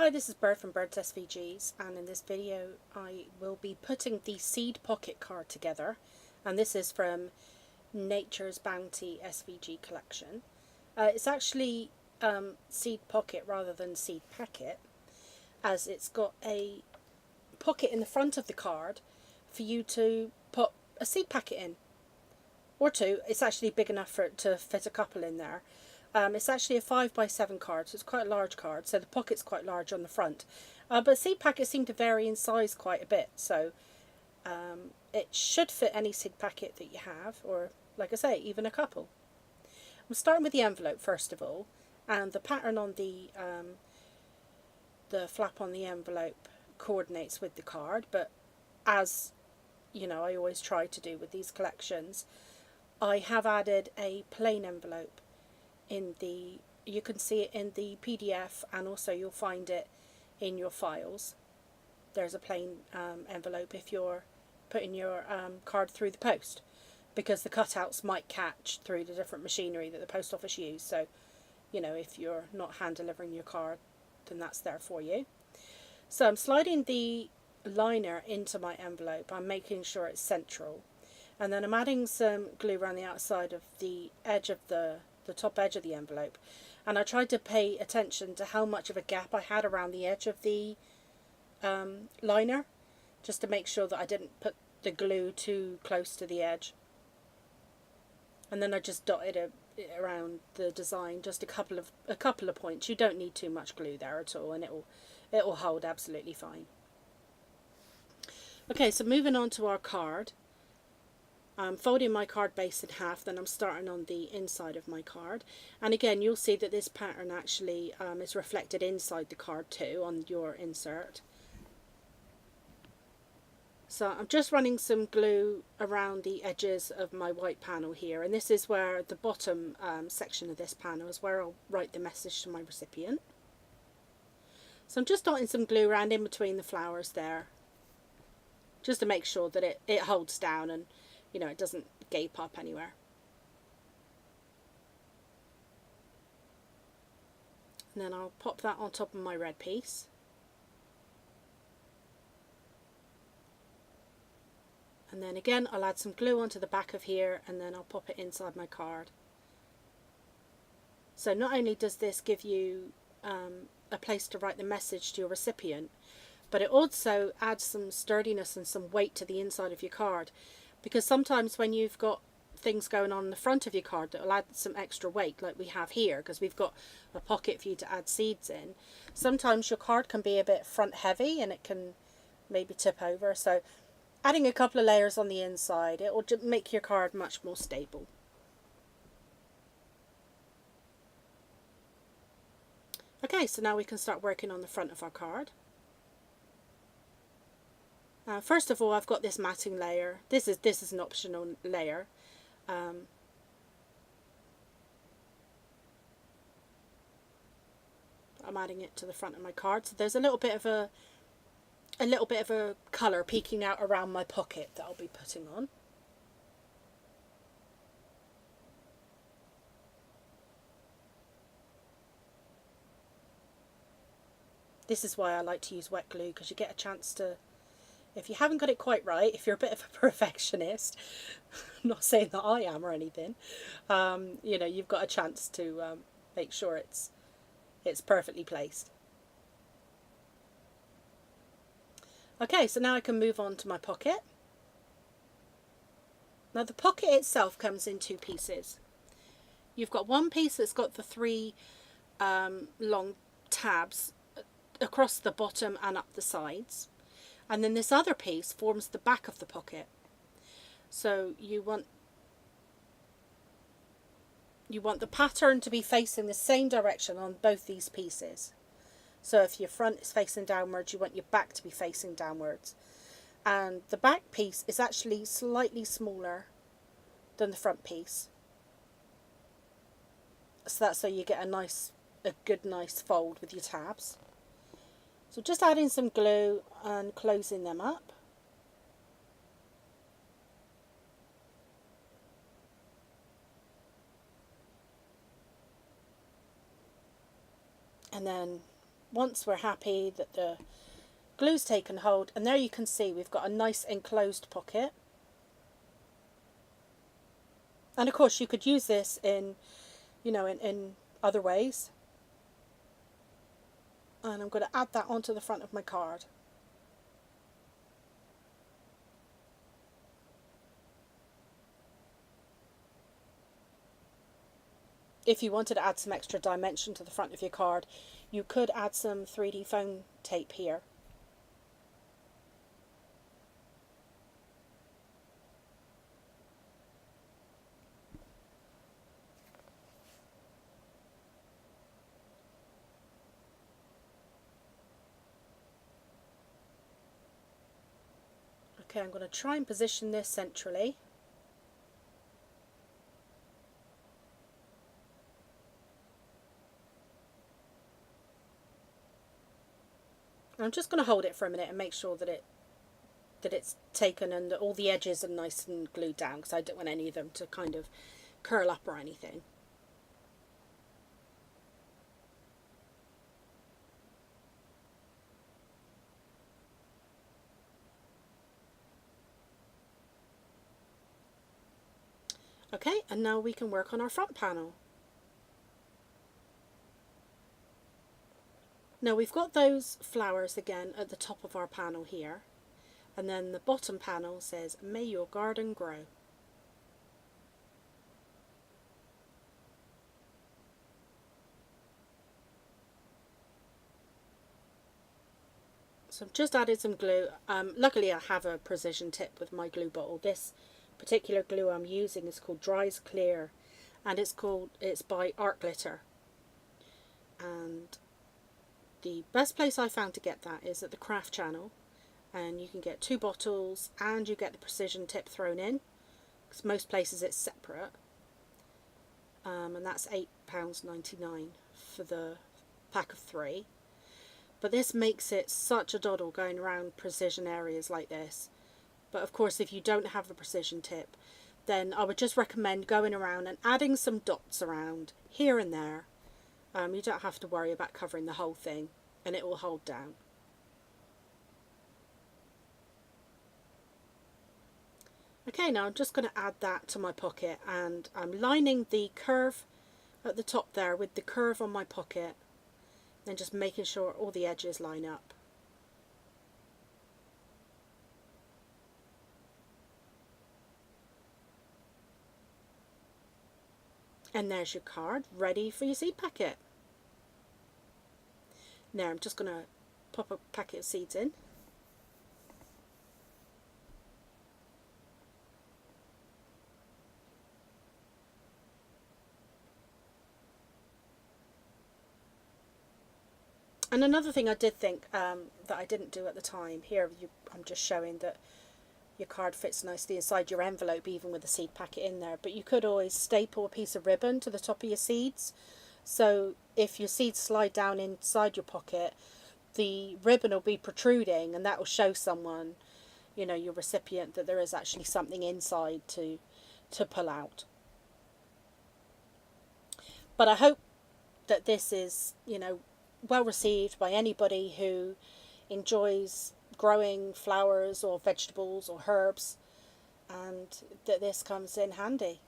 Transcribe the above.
Hi, this is Bird from Bird's SVGs, and in this video I will be putting the Seed Pocket card together, and this is from Nature's Bounty SVG collection. It's actually Seed Pocket rather than Seed Packet, as it's got a pocket in the front of the card for you to put a seed packet in, or two. It's actually big enough for it to fit a couple in there. It's actually a 5x7 card, so it's quite a large card, so the pocket's quite large on the front. But seed packets seem to vary in size quite a bit, so it should fit any seed packet that you have, or like I say, even a couple. I'm starting with the envelope first of all, and the pattern on the flap on the envelope coordinates with the card, but as you know, I always try to do with these collections, I have added a plain envelope in the, you can see it in the PDF, and also you'll find it in your files. There's a plain envelope if you're putting your card through the post, because the cutouts might catch through the different machinery that the post office use. So, you know, if you're not hand delivering your card, then that's there for you. So I'm sliding the liner into my envelope. I'm making sure it's central, and then I'm adding some glue around the outside of the edge of the top edge of the envelope, and I tried to pay attention to how much of a gap I had around the edge of the liner, just to make sure that I didn't put the glue too close to the edge. And then I just dotted it around the design, just a couple of points. You don't need too much glue there at all, and it will hold absolutely fine. Okay, so moving on to our card. I'm folding my card base in half, then I'm starting on the inside of my card. And again, you'll see that this pattern actually is reflected inside the card too, on your insert. So I'm just running some glue around the edges of my white panel here, and this is where the bottom section of this panel is where I'll write the message to my recipient. So I'm just dotting some glue around in between the flowers there, just to make sure that it holds down and, you know, it doesn't gape up anywhere. And then I'll pop that on top of my red piece. And then again, I'll add some glue onto the back of here, and then I'll pop it inside my card. So not only does this give you a place to write the message to your recipient, but it also adds some sturdiness and some weight to the inside of your card. Because sometimes when you've got things going on in the front of your card that will add some extra weight, like we have here, because we've got a pocket for you to add seeds in, sometimes your card can be a bit front heavy and it can maybe tip over. So adding a couple of layers on the inside, it will make your card much more stable. Okay, so now we can start working on the front of our card. First of all, I've got this matting layer. This is an optional layer. I'm adding it to the front of my card, so there's a little bit of a colour peeking out around my pocket that I'll be putting on. This is why I like to use wet glue, because you get a chance to, if you haven't got it quite right, if you're a bit of a perfectionist, I'm not saying that I am or anything, you know, you've got a chance to make sure it's perfectly placed. Okay, so now I can move on to my pocket. Now the pocket itself comes in two pieces. You've got one piece that's got the three long tabs across the bottom and up the sides. And then this other piece forms the back of the pocket. So you want the pattern to be facing the same direction on both these pieces. So if your front is facing downwards, you want your back to be facing downwards. And the back piece is actually slightly smaller than the front piece. So that's so you get a good nice fold with your tabs. So just adding some glue and closing them up. And then once we're happy that the glue's taken hold, and there you can see we've got a nice enclosed pocket. And of course you could use this in, you know, in other ways. And I'm going to add that onto the front of my card. If you wanted to add some extra dimension to the front of your card, you could add some 3D foam tape here. Okay, I'm going to try and position this centrally. I'm just going to hold it for a minute and make sure that it's taken and that all the edges are nice and glued down, because I don't want any of them to kind of curl up or anything. Okay, and now we can work on our front panel. Now we've got those flowers again at the top of our panel here, and then the bottom panel says, "May your garden grow." So I've just added some glue. Luckily I have a precision tip with my glue bottle. This particular glue I'm using is called Dries Clear, and it's by Art Glitter. And the best place I found to get that is at the Craft Channel, and you can get 2 bottles and you get the precision tip thrown in, because most places it's separate, and that's £8.99 for the pack of 3. But this makes it such a doddle going around precision areas like this. But of course, if you don't have the precision tip, then I would just recommend going around and adding some dots around here and there. You don't have to worry about covering the whole thing, and it will hold down. Okay, now I'm just going to add that to my pocket, and I'm lining the curve at the top there with the curve on my pocket, then just making sure all the edges line up. And there's your card, ready for your seed packet. Now I'm just going to pop a packet of seeds in. And another thing I did think that I didn't do at the time, here I'm just showing that your card fits nicely inside your envelope even with the seed packet in there, but you could always staple a piece of ribbon to the top of your seeds, so if your seeds slide down inside your pocket, the ribbon will be protruding, and that will show someone, you know, your recipient, that there is actually something inside to pull out. But I hope that this is, you know, well received by anybody who enjoys growing flowers or vegetables or herbs, and that this comes in handy.